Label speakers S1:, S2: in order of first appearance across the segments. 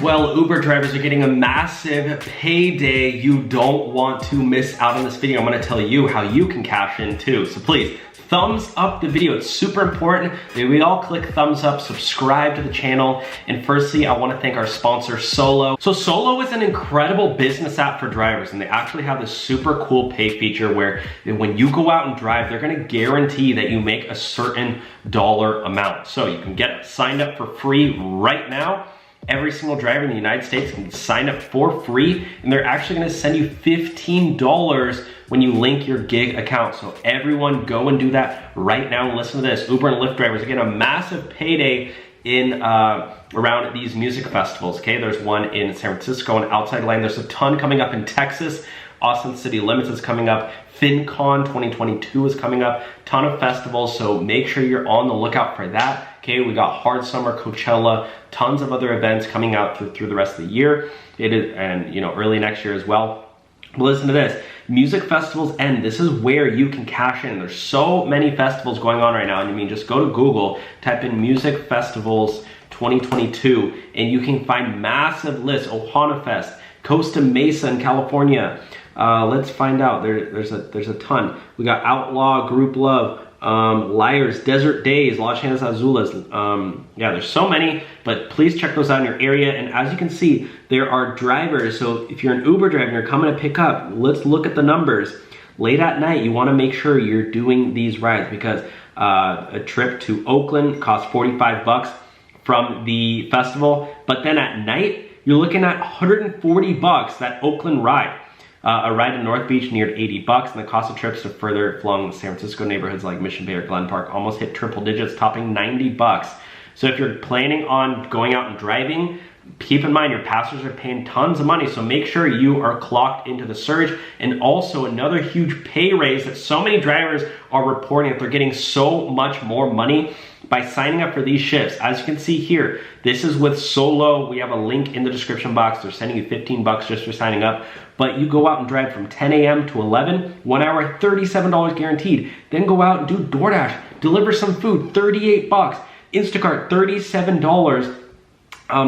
S1: well, Uber drivers are getting a massive payday. You don't want to miss out on this video. I'm gonna tell you how you can cash in too. So please, thumbs up the video. It's super important that we all click thumbs up, subscribe to the channel. And firstly, I wanna thank our sponsor, Solo. So Solo is an incredible business app for drivers, and they actually have this super cool pay feature where when you go out and drive, they're gonna guarantee that you make a certain dollar amount. So you can get signed up for free right now. Every single driver in the United States can sign up for free, and they're actually gonna send you $15 when you link your gig account. So everyone go and do that right now and listen to this. Uber and Lyft drivers are getting a massive payday in around these music festivals, okay? There's one in San Francisco and outside Line. There's a ton coming up in Texas. Austin City Limits is coming up. FinCon 2022 is coming up. Ton of festivals, so make sure you're on the lookout for that. Okay, we got Hard Summer, Coachella, tons of other events coming out through the rest of the year. It is, and you know, early next year as well. But listen to this, music festivals end. This is where you can cash in. There's so many festivals going on right now, and I mean, just go to Google, type in music festivals 2022, and you can find massive lists. Ohana Fest, Costa Mesa in California. Let's find out. There's a ton. We got Outlaw, Group Love, Liars, Desert Days, Los Angeles Azules. Yeah, there's so many, but please check those out in your area. And as you can see, there are drivers. So if you're an Uber driver and you're coming to pick up, let's look at the numbers. Late at night, you want to make sure you're doing these rides because a trip to Oakland costs 45 bucks from the festival, but then at night, you're looking at 140 bucks, that Oakland ride. A ride to North Beach near 80 bucks, and the cost of trips to further flung San Francisco neighborhoods like Mission Bay or Glen Park almost hit triple digits, topping 90 bucks. So if you're planning on going out and driving, keep in mind your passengers are paying tons of money, so make sure you are clocked into the surge. And also another huge pay raise that so many drivers are reporting that they're getting so much more money by signing up for these shifts. As you can see here, this is with Solo. We have a link in the description box. They're sending you 15 bucks just for signing up. But you go out and drive from 10 a.m. to 11, 1 hour, $37 guaranteed. Then go out and do DoorDash, deliver some food, 38 bucks. Instacart, $37.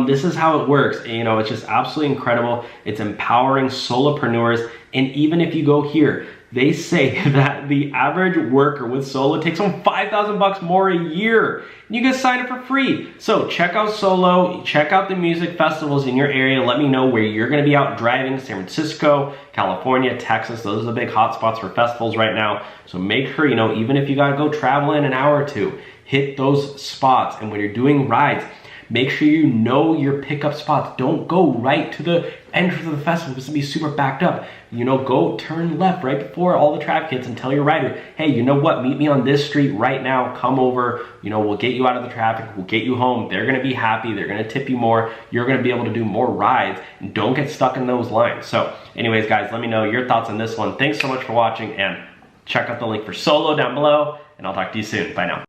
S1: This is how it works. You know, it's just absolutely incredible. It's empowering solopreneurs. And even if you go here, they say that the average worker with Solo takes home 5,000 bucks more a year. You can sign up for free. So check out Solo, check out the music festivals in your area. Let me know where you're gonna be out driving. San Francisco, California, Texas, those are the big hotspots for festivals right now. So make sure, you know, even if you gotta go travel in an hour or two, hit those spots. And when you're doing rides, make sure you know your pickup spots. Don't go right to the entrance of the festival. It's gonna be super backed up. You know, go turn left right before all the traffic hits and tell your rider, hey, you know what? Meet me on this street right now. Come over. You know, we'll get you out of the traffic. We'll get you home. They're gonna be happy. They're gonna tip you more. You're gonna be able to do more rides and don't get stuck in those lines. So anyways, guys, let me know your thoughts on this one. Thanks so much for watching, and check out the link for Solo down below, and I'll talk to you soon. Bye now.